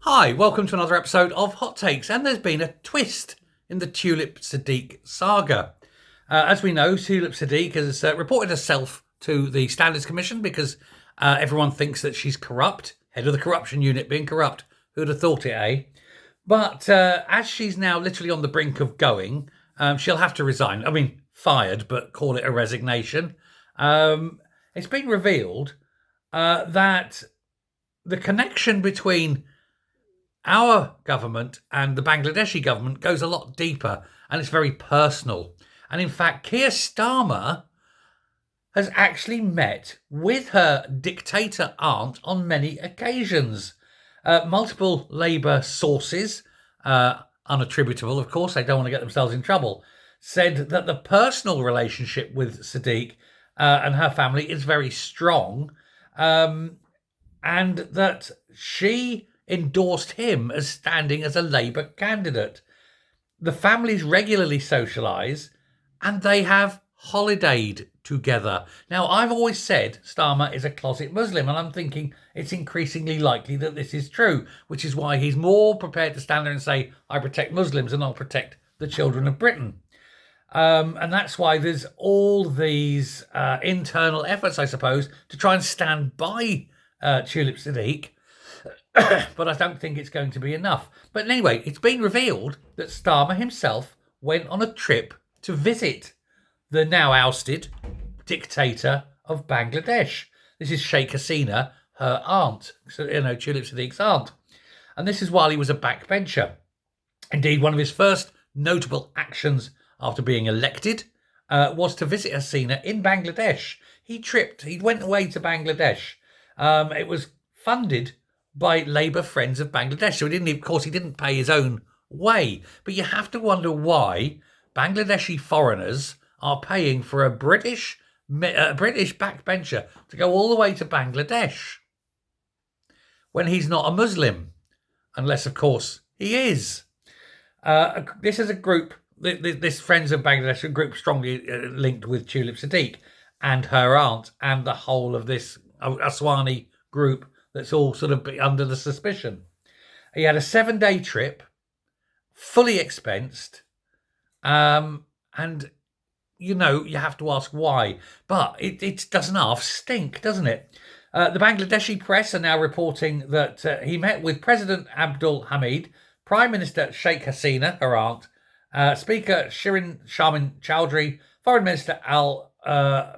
Hi, welcome to another episode of Hot Takes, and there's been a twist in the Tulip Sadique saga. As we know, Tulip Sadique has reported herself to the Standards Commission because everyone thinks that she's corrupt, head of the corruption unit being corrupt. Who'd have thought it, eh? But as she's now literally on the brink of going, she'll have to resign. I mean, fired, but call it a resignation. It's been revealed that the connection between our government and the Bangladeshi government goes a lot deeper, and it's very personal. And in fact, Keir Starmer has actually met with her dictator aunt on many occasions. Multiple Labour sources, unattributable, of course, they don't want to get themselves in trouble, said that the personal relationship with Sadiq and her family is very strong, and that she endorsed him as standing as a Labour candidate. The families regularly socialise and they have holidayed together. Now, I've always said Starmer is a closet Muslim, and I'm thinking it's increasingly likely that this is true, which is why he's more prepared to stand there and say, I protect Muslims and I'll protect the children of Britain. And that's why there's all these internal efforts, I suppose, to try and stand by Tulip Sadiq. But I don't think it's going to be enough. But anyway, it's been revealed that Starmer himself went on a trip to visit the now ousted dictator of Bangladesh. This is Sheikh Hasina, her aunt, Tulip Sadiq's aunt. And this is while he was a backbencher. Indeed, one of his first notable actions after being elected was to visit Hasina in Bangladesh. He went away to Bangladesh. It was funded by Labour Friends of Bangladesh. So he didn't pay his own way. But you have to wonder why Bangladeshi foreigners are paying for a British backbencher to go all the way to Bangladesh when he's not a Muslim, unless, of course, he is. This is a group, this Friends of Bangladesh, a group strongly linked with Tulip Sadiq and her aunt and the whole of this Aswani group that's all sort of under the suspicion. He had a 7-day trip, fully expensed, and you have to ask why. But it doesn't half stink, doesn't it? The Bangladeshi press are now reporting that he met with President Abdul Hamid, Prime Minister Sheikh Hasina, her aunt, Speaker Shirin Sharmin Chowdhury, Foreign Minister Al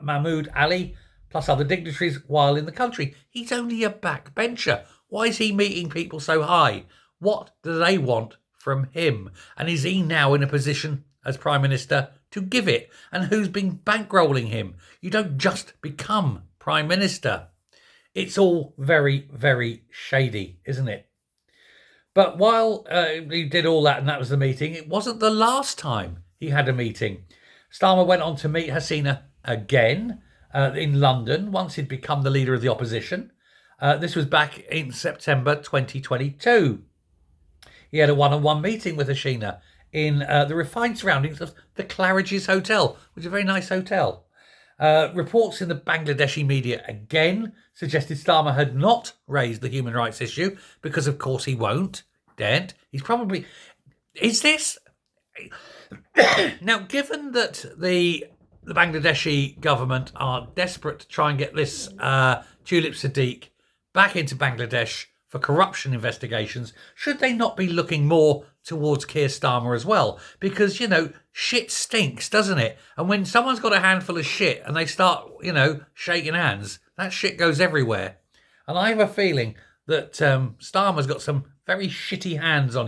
Mahmood Ali, plus other dignitaries while in the country. He's only a backbencher. Why is he meeting people so high? What do they want from him? And is he now in a position as Prime Minister to give it? And who's been bankrolling him? You don't just become Prime Minister. It's all very, very shady, isn't it? But while he did all that and that was the meeting, it wasn't the last time he had a meeting. Starmer went on to meet Hasina again in London once he'd become the leader of the opposition. This was back in September 2022. He had a one-on-one meeting with Hasina in the refined surroundings of the Claridge's Hotel, which is a very nice hotel. Reports in the Bangladeshi media again suggested Starmer had not raised the human rights issue because, of course, he won't. Daren't. He's probably... Is this... Now, given that the Bangladeshi government are desperate to try and get this Tulip Sadiq back into Bangladesh for corruption investigations, should they not be looking more towards Keir Starmer as well? Because, shit stinks, doesn't it? And when someone's got a handful of shit and they start, shaking hands, that shit goes everywhere. And I have a feeling that Starmer's got some very shitty hands on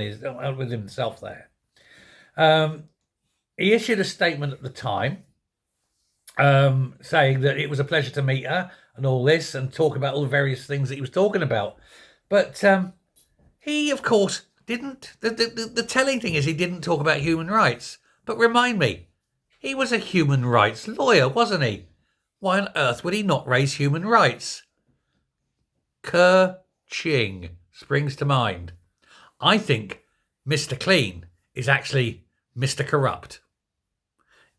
with himself there. He issued a statement at the time saying that it was a pleasure to meet her and all this and talk about all the various things that he was talking about. But he, of course, didn't. The telling thing is he didn't talk about human rights. But remind me, he was a human rights lawyer, wasn't he? Why on earth would he not raise human rights? Ching springs to mind. I think Mr. Clean is actually Mr. Corrupt.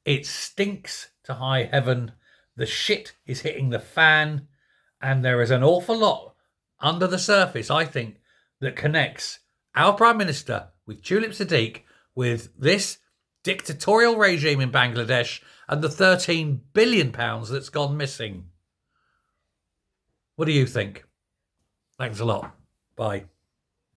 It stinks to high heaven. The shit is hitting the fan. And there is an awful lot under the surface, I think, that connects our Prime Minister with Tulip Sadique with this dictatorial regime in Bangladesh and the £13 billion that's gone missing. What do you think? Thanks a lot. Bye.